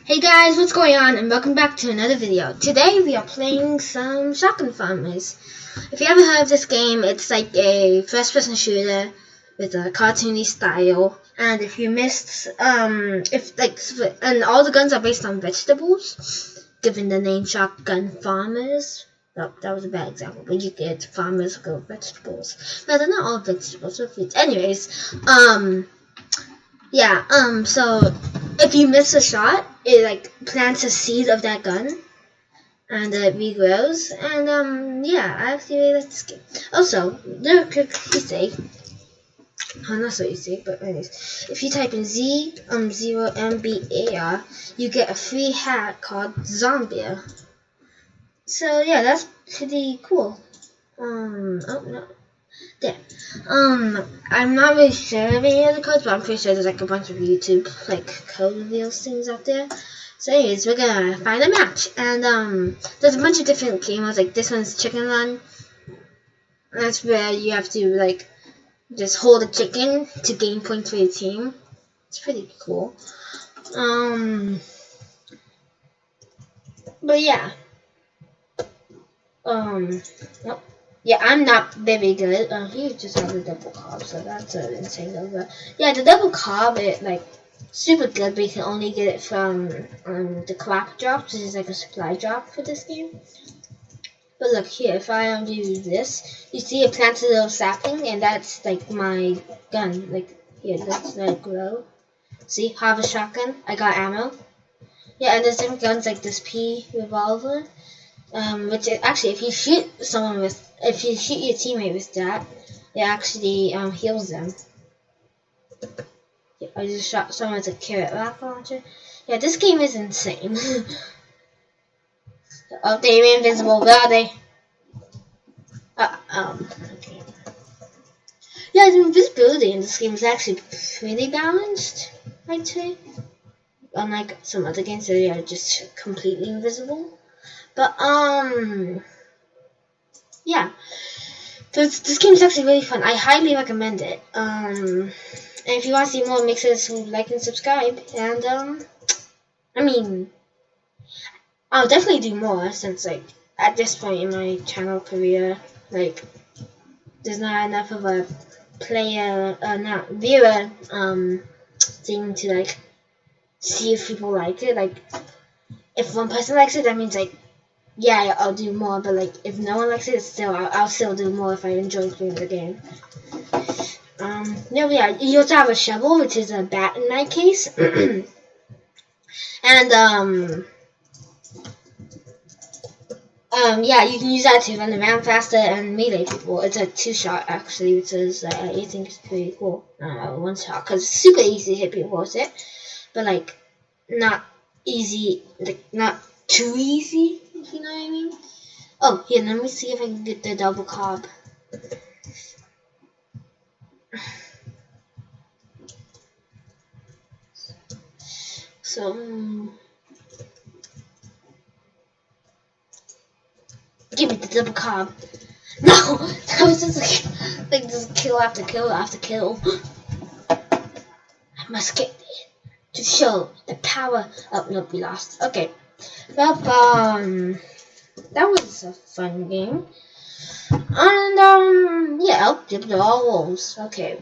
Hey guys, what's going on? And welcome back to another video. Today we are playing some Shotgun Farmers. If you haven't heard of this game, it's like a first-person shooter with a cartoony style. And if you missed, and all the guns are based on vegetables, given the name Shotgun Farmers. That was a bad example, but you get farmers grow vegetables. No, they're not all vegetables, they're fruits. Anyways, so if you miss a shot, it plants a seed of that gun and it regrows. And I actually really like this game. Also, the quick Easter egg. Not so easy, but anyways, if you type in Z0MBAR, you get a free hat called Zombie. So yeah, that's pretty cool. Oh no. There. I'm not really sure of any of the codes, but I'm pretty sure there's like a bunch of YouTube code reveals things out there. So anyways, we're gonna find a match. And there's a bunch of different game modes, like this one's Chicken Run. That's where you have to just hold a chicken to gain points for your team. It's pretty cool. But yeah. Nope. Yeah, I'm not very good. He just has a double cob, so that's an insane over. Yeah, the double cob, super good, but you can only get it from the crop drops, which is like a supply drop for this game. But look here, if I do this, you see it plants a little sapling, and that's like my gun. Like here, let's let it grow. See, harvest shotgun. I got ammo. Yeah, and there's different guns like this P revolver. Which actually, if you shoot your teammate with that, it actually heals them. Yeah, I just shot someone with a carrot rocket launcher. Yeah, this game is insane. Oh, they're invisible. Where are they? Okay. Yeah, the invisibility in this game is actually pretty balanced, I'd say. Unlike some other games that they are just completely invisible. But yeah. This game is actually really fun. I highly recommend it. And if you want to see more, make sure to like and subscribe. And I mean, I'll definitely do more since at this point in my channel career, there's not enough of a viewer thing to see if people like it. If one person likes it, that means yeah, I'll do more, but if no one likes it, I'll still do more if I enjoy playing the game. Yeah, you also have a shovel, which is a bat in my case. And yeah, you can use that to run around faster and melee people. It's a 2-shot actually, which is I think it's pretty cool. 1-shot, because it's super easy to hit people with it, but not easy, not too easy, if you know what I mean. Oh, here, let me see if I can get the double cob. So, give me the double cob. No, that was just just kill after kill after kill. I must get it to show the power. Oh, nope, we lost. Okay. Well, that was a fun game. And, yeah, did all wolves. Okay.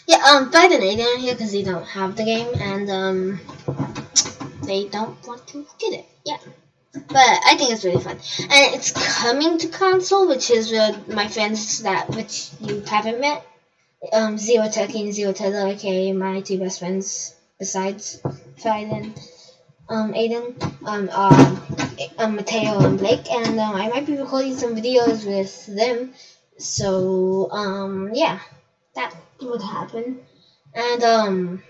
Yeah, by the way, they're here because they don't have the game, and, they don't want to get it. Yeah. But I think it's really fun. And it's coming to console, which is my friends which you haven't met. Zero Turkey and Zero Tether, aka my 2 best friends, besides Fried and Aiden, are Mateo and Blake, and I might be recording some videos with them. So yeah, that would happen. And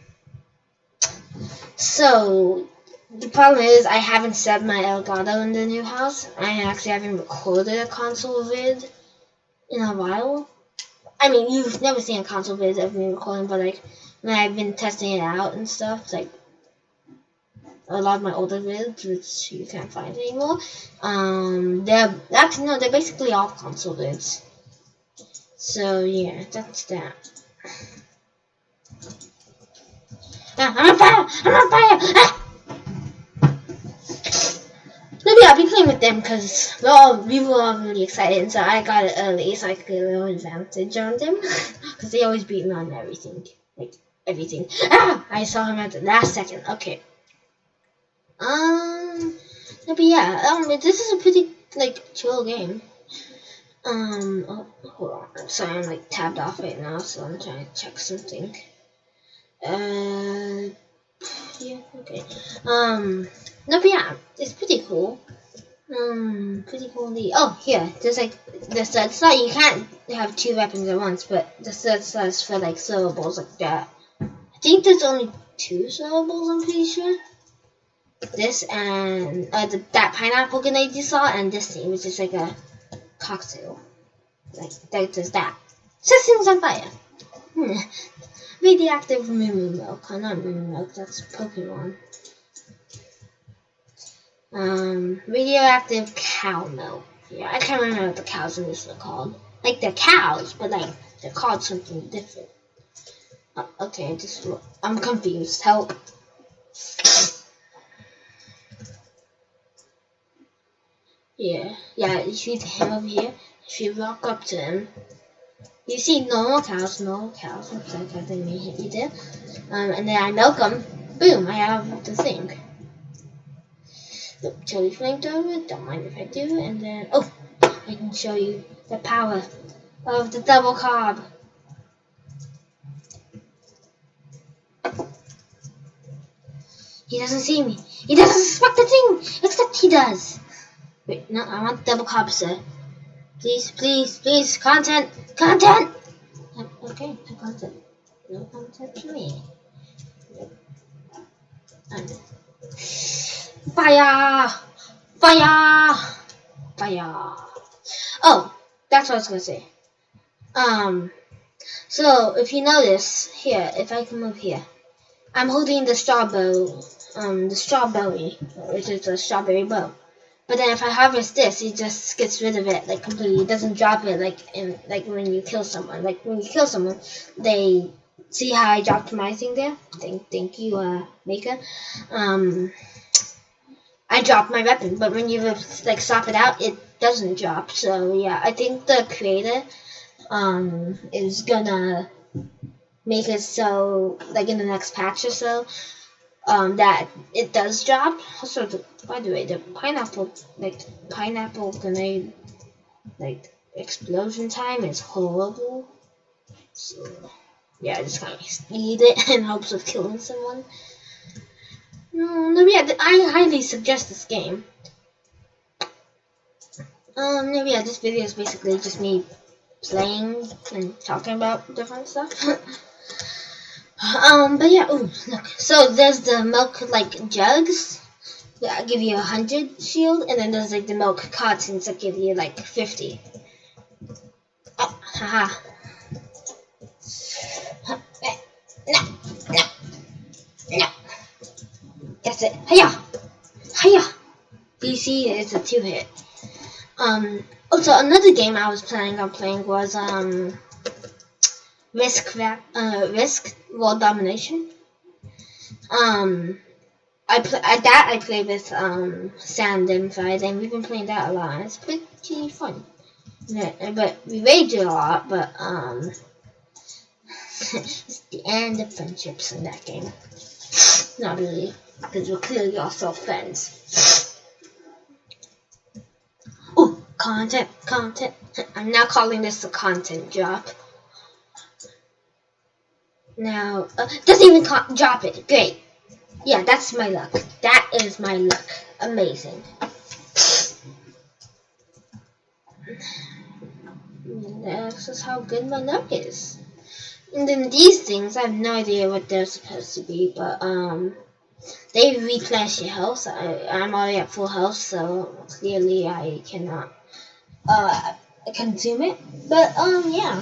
so the problem is I haven't set my Elgato in the new house. I actually haven't recorded a console vid in a while. I mean, you've never seen a console vid of me recording, but when I've been testing it out and stuff, a lot of my older vids, which you can't find anymore, they're basically all console vids. So yeah, that's that. I'm on fire! I'm on fire! Ah! Maybe I'll be playing with them because we were all really excited, so I got it early so I could get a little advantage on them. Because they always beat me on everything. Like, everything. Ah! I saw him at the last second. Okay. But yeah, this is a pretty, like, chill game. Oh, hold on. Sorry, I'm, like, tabbed off right now, so I'm trying to check something. Yeah, okay. No, but yeah, it's pretty cool. Pretty cool indeed. Oh, here, there's like the third slot. You can't have two weapons at once, but the third slot is for like syllables like that. I think there's only two syllables. I'm pretty sure. This and that pineapple grenade you saw, and this thing, which is like a cocktail. Like there's that. System's on fire. Radioactive moo milk. Oh, not moo milk. That's Pokemon. Radioactive cow milk. Yeah, I can't remember what the cows in this are called. Like, they're cows, but, like, they're called something different. Oh, okay, I'm confused. Help. Yeah, if you him over here, if you walk up to him, you see normal cows. Looks like I think they hit you there. And then I milk them. Boom, I have the thing. Totally flamethrower, don't mind if I do, and then, I can show you the power of the double carb. He doesn't see me. He doesn't suspect a thing, except he does. Wait, no, I want double carb, sir. Please, content. Okay, no content. No content for me. Fire! Oh, that's what I was gonna say. So if you notice here, if I come up here, I'm holding the strawberry, which is a strawberry bow. But then if I harvest this, it just gets rid of it, like, completely. It doesn't drop it like when you kill someone. Like, when you kill someone, they see how I dropped my thing there. Thank you, Maker. I dropped my weapon, but when you like swap it out, it doesn't drop. So yeah, I think the creator is gonna make it so, like, in the next patch or so, that it does drop. Also, by the way, the pineapple grenade, like, explosion time is horrible. So yeah, I just kind of eat it in hopes of killing someone. No, yeah, I highly suggest this game. Yeah, this video is basically just me playing and talking about different stuff. But yeah, look. So there's the milk, like, jugs that give you 100 shield, and then there's, like, the milk cartons that give you, like, 50. Oh, haha. No. That's it. Hiya! BC is a 2-hit. Also, another game I was planning on playing was, Risk World Domination. I play with, Sand and Five, and we've been playing that a lot, and it's pretty fun. Yeah, but we rage a lot, but, it's the end of friendships in that game. Not really, because we're clearly also friends. Ooh, content. I'm now calling this a content drop. Now, doesn't even drop it. Great. Yeah, that's my luck. That is my luck. Amazing. That's just how good my luck is. And then these things, I have no idea what they're supposed to be, but they replenish your health. I'm already at full health, so clearly I cannot consume it. But yeah.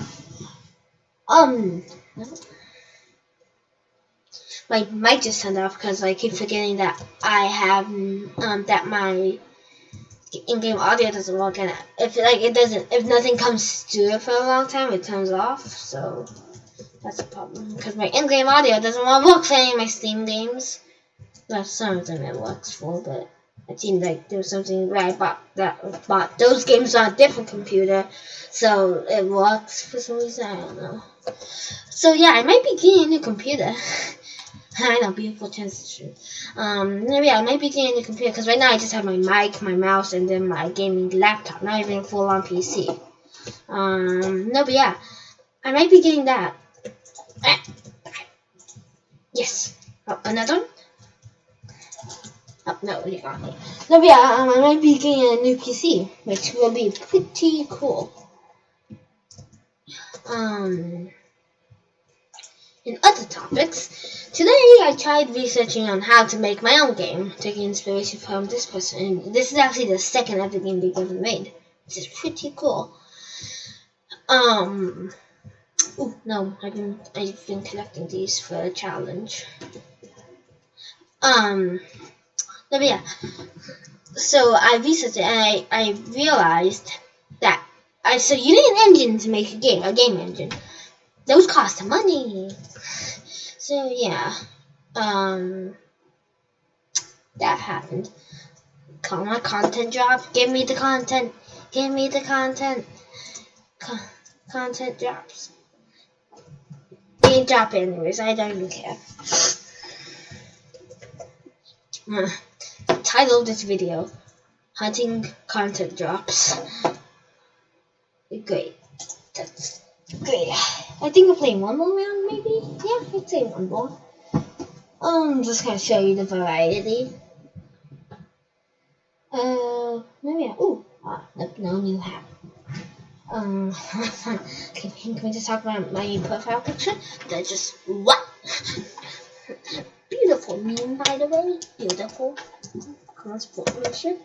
My mic just turned off because I keep forgetting that I have that my in-game audio doesn't work, and if nothing comes through it for a long time, it turns off. So That's a problem because my in-game audio doesn't want to work for any of my Steam games. Well, some of them it works for, but it seemed like there was something right about those games on a different computer, so it works for some reason. I don't know. So yeah, I might be getting a new computer. I know, beautiful transition. Yeah, I might be getting a new computer because right now I just have my mic, my mouse, and then my gaming laptop. Not even full on PC. No, but yeah, I might be getting that. Yes. Oh, another one? Oh, no, yeah. No, but yeah, I might be getting a new PC, which will be pretty cool. In other topics, today I tried researching on how to make my own game, taking inspiration from this person. And this is actually the second ever game they've ever made, which is pretty cool. Oh no, I've been collecting these for a challenge. No, but yeah. So I researched it and I realized that so you need an engine to make a game engine. Those cost money. So yeah, that happened. Come on, content drop. Give me the content. Give me the content. Content drops. They didn't drop it anyways. I don't even care. Title of this video: Hunting content drops. Great. That's great. I think we're playing one more round, maybe? Yeah, I'd say one more. I'm just gonna show you the variety. Maybe no new hat. Can we just talk about my profile picture? That's just what? Beautiful meme, by the way. Beautiful. Sportsmanship.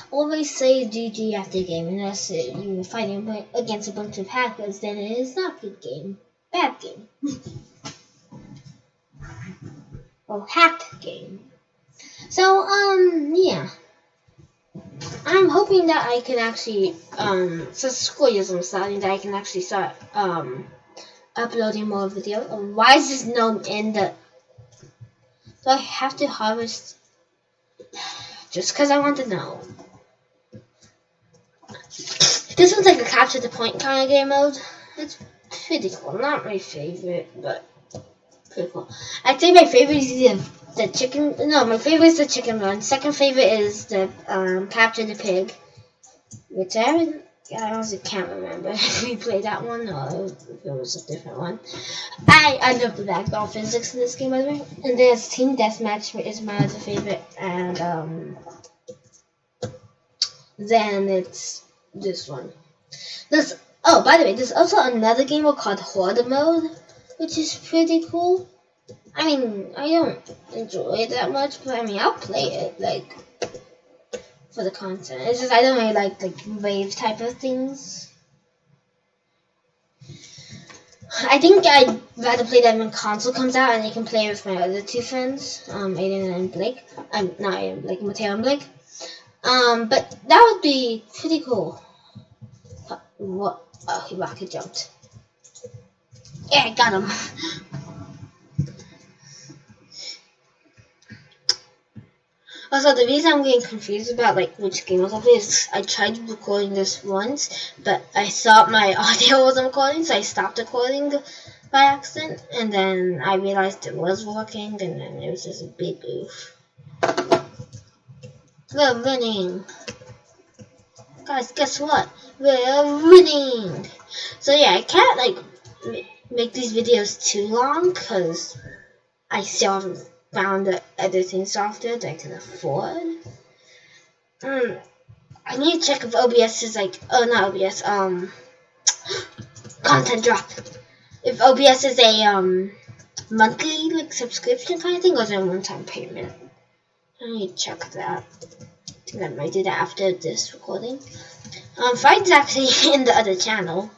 Always say GG after the game, unless you're fighting against a bunch of hackers, then it is not good game. Bad game. Or hacked game. So, yeah. I'm hoping that I can actually, since school years I'm starting, that I can actually start, uploading more video. Why is this gnome in the... Do I have to harvest... Just because I want to know. This one's like a capture the point kind of game mode. It's pretty cool. Not my favorite, but pretty cool. I'd say my favorite is the chicken. No, my favorite is the chicken run. Second favorite is the capture the pig, which I honestly can't remember if we played that one or if it was a different one. I love the backbone physics in this game, by the way. And there's Team Deathmatch is my other favorite, and then it's this one. By the way, there's also another game mode called Horde Mode, which is pretty cool. I mean, I don't enjoy it that much, but I mean, I'll play it, like, for the content. It's just I don't really like rave type of things. I think I'd rather play that when console comes out and I can play with my other two friends, Aiden and Blake. Not Aiden, Blake, Mateo and Blake. But that would be pretty cool. What? Oh, he rocket jumped. Yeah, I got him. Also, the reason I'm getting confused about which game I was playing is I tried recording this once, but I thought my audio wasn't recording, so I stopped recording by accident, and then I realized it was working, and then it was just a big oof. We're winning. Guys, guess what? We're winning! So yeah, I can't make these videos too long, because I still haven't found the editing software that I can afford. I need to check if OBS is not OBS, content drop. If OBS is a monthly subscription kind of thing, or is it a one-time payment? I need to check that. I think I might do that after this recording. Fried's actually in the other channel.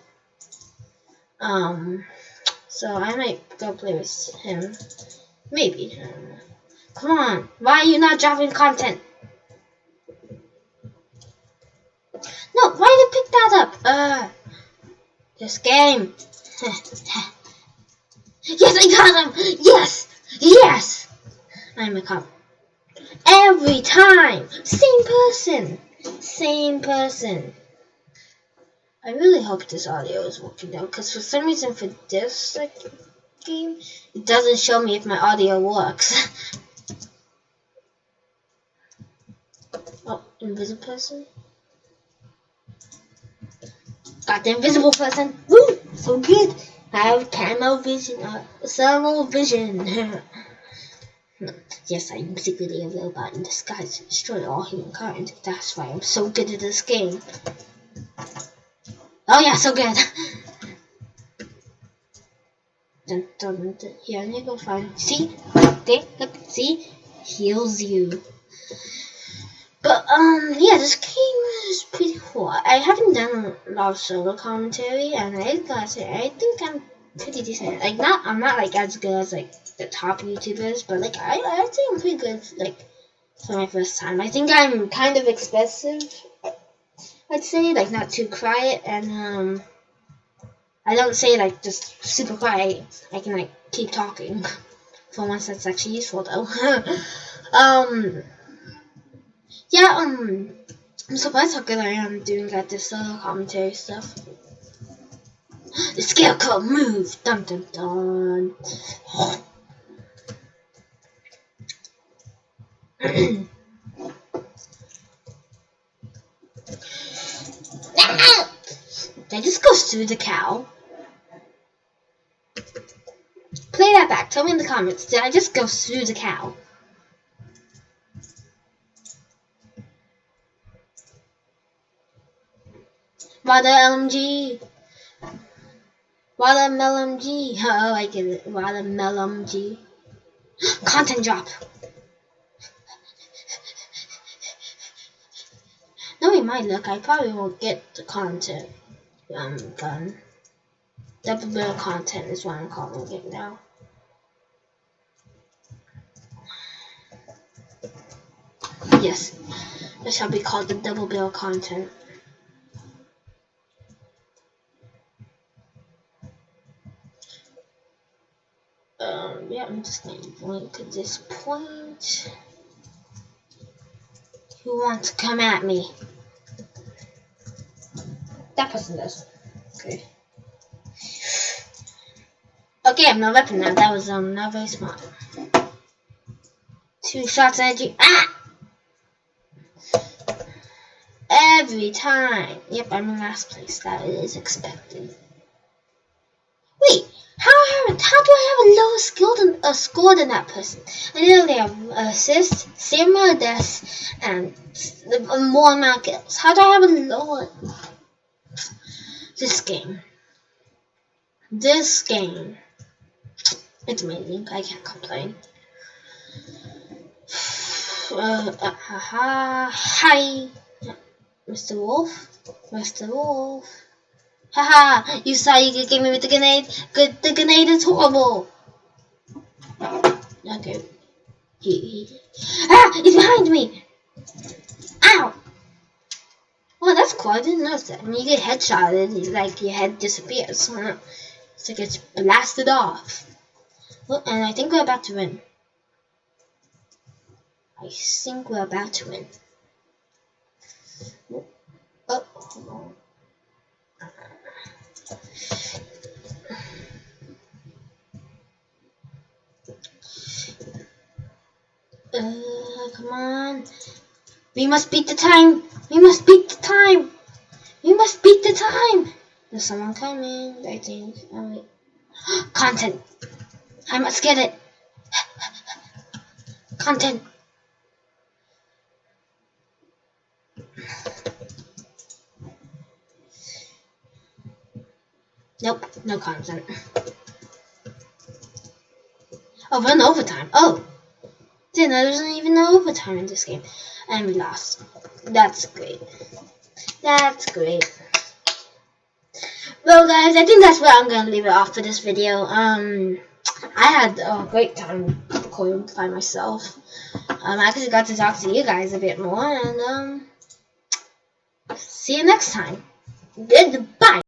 So I might go play with him. Maybe. Come on. Why are you not dropping content? No, why did you pick that up? This game. Yes, I got him! Yes! Yes! I'm a cop. Every time! Same person! Same person. I really hope this audio is working out, because for some reason for this game, it doesn't show me if my audio works. Oh, invisible person? Got the invisible person. Woo! So good! I have camo vision, thermal vision. Yes, I am secretly a robot in disguise to destroy all humankind. That's why I'm so good at this game. Oh yeah, so good! Dun, dun, dun. Here, I need to go find. See? There, look, see? Heals you. But, yeah, this game is pretty cool. I haven't done a lot of solo commentary, and I gotta say, I think I'm pretty decent. Like, I'm not, like, as good as, like, the top YouTubers, but, like, I think I'm pretty good, like, for my first time. I think I'm kind of expressive, I'd say, like, not too quiet, and, I don't say, like, just super quiet. I can, like, keep talking. For once, that's actually useful, though. Yeah, I'm surprised how good I am doing at this solo commentary stuff. The scarecrow move! Dun dun dun! Did I just go through the cow? Play that back. Tell me in the comments. Did I just go through the cow? Water LMG. Watermelon G. Oh, I get it. Watermelon G. Content drop. Knowing my luck, I probably won't get the content gun. Double barrel content is what I'm calling it now. Yes, that shall be called the double barrel content. Yeah, I'm just going to link at this point. Who wants to come at me? That person does. Okay. Okay, I have no weapon now. That was not very smart. 2 shots at you. Ah! Every time. Yep, I'm in last place. That is expected. Wait, how do I have a lower score than that person? I know they have assist, same amount of deaths, and more amount of kills. How do I have a lower? This game, it's amazing. I can't complain. Hi, Mr. Wolf. Haha, you saw you could get me with the grenade. The grenade is horrible. Okay. He's behind me. Ow. Oh, that's cool. I didn't notice that. When you get headshotted, like your head disappears. It's like it's blasted off. Well, and I think we're about to win. Oh, hold on. Come on. We must beat the time. There's someone coming, I think. Oh, wait. Content. I must get it. Content. Nope, no content. Oh, we're in overtime. Oh. Didn't know there wasn't even no overtime in this game. And we lost. That's great. Well, guys, I think that's where I'm going to leave it off for this video. I had a great time recording by myself. I actually got to talk to you guys a bit more. And, see you next time. Goodbye.